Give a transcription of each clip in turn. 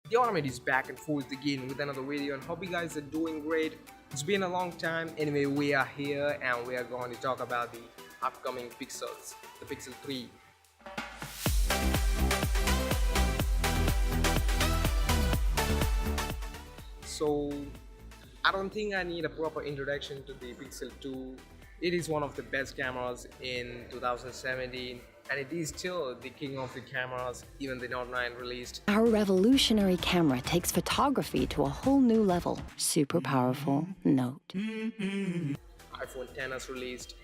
The Automat is back and forth again with another video, and hope you guys are doing great. It's been a long time. Anyway, we are here and we are going to talk about the upcoming Pixels, the Pixel 3. So I don't think I need a proper introduction to the Pixel 2. It is one of the best cameras in 2017, and it is still the king of the cameras. Even the Note 9 released. Our revolutionary camera takes photography to a whole new level. Super powerful Note. iPhone 10 has released.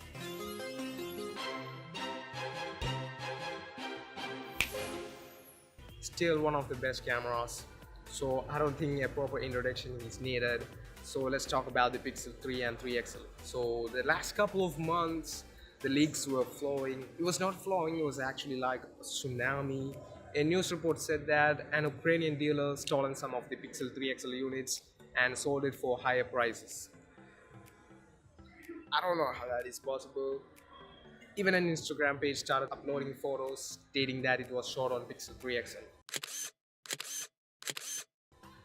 Still one of the best cameras, so I don't think a proper introduction is needed. So let's talk about the Pixel 3 and 3 XL. So the last couple of months the leaks were flowing. It was not flowing, it was actually like a tsunami. A news report said that an Ukrainian dealer stolen some of the Pixel 3 XL units and sold it for higher prices. I don't know how that is possible. Even an Instagram page started uploading photos stating that it was shot on Pixel 3 XL.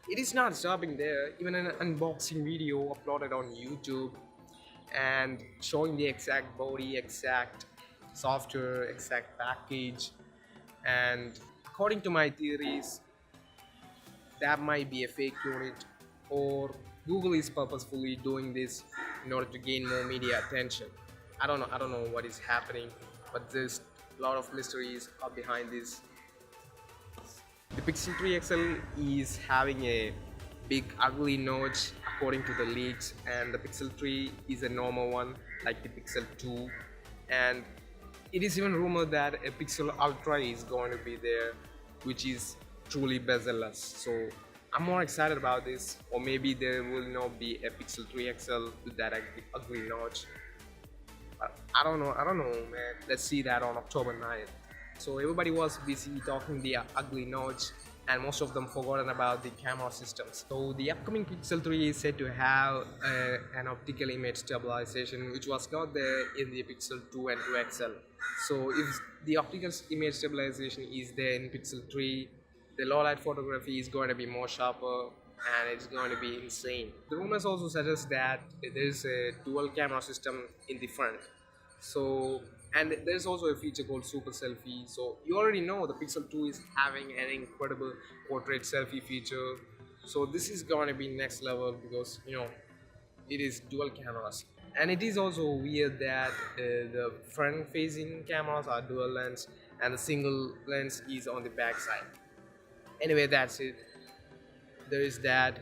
It is not stopping there. Even an unboxing video uploaded on YouTube and showing the exact body, exact software, exact package, and according to my theories, that might be a fake unit, or Google is purposefully doing this in order to gain more media attention. I don't know what is happening, but there's a lot of mysteries are behind this. The Pixel 3 XL is having a big ugly notch according to the leaks, and the Pixel 3 is a normal one like the Pixel 2, and it is even rumored that a Pixel Ultra is going to be there, which is truly bezel-less. So I'm more excited about this, or maybe there will not be a Pixel 3 XL with that ugly notch. I don't know, man. Let's see that on October 9th. So everybody was busy talking the ugly notch, and most of them forgotten about the camera systems. So the upcoming Pixel 3 is said to have an optical image stabilization, which was not there in the Pixel 2 and 2 XL. So if the optical image stabilization is there in Pixel 3, the low light photography is going to be more sharper and it's going to be insane. The rumors also suggest that there is a dual camera system in the front. So, and there's also a feature called Super Selfie. So you already know the Pixel 2 is having an incredible portrait selfie feature. So this is going to be next level because it is dual cameras. And it is also weird that the front facing cameras are dual lens and the single lens is on the back side. Anyway, that's it. There is that,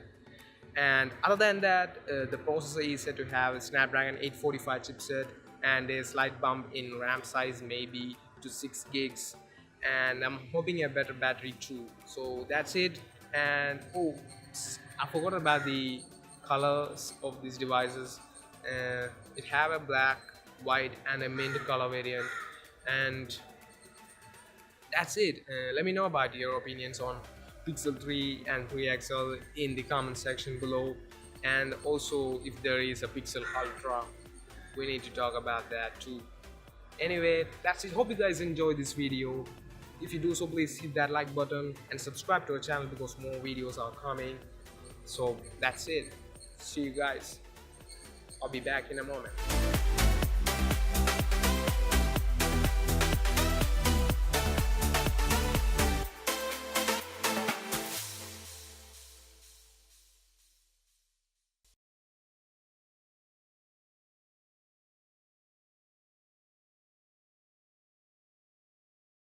and other than that, the processor is said to have a Snapdragon 845 chipset and a slight bump in RAM size, maybe to 6 gigs, and I'm hoping a better battery too. So that's it. And oh, I forgot about the colors of these devices. It have a black, white and a mint color variant, and that's it. Let me know about your opinions on Pixel 3 and 3 XL in the comment section below, and also if there is a Pixel Ultra, we need to talk about that too. Anyway, that's it. Hope you guys enjoyed this video. If you do so, please hit that like button and subscribe to our channel because more videos are coming. So that's it. See you guys. I'll be back in a moment.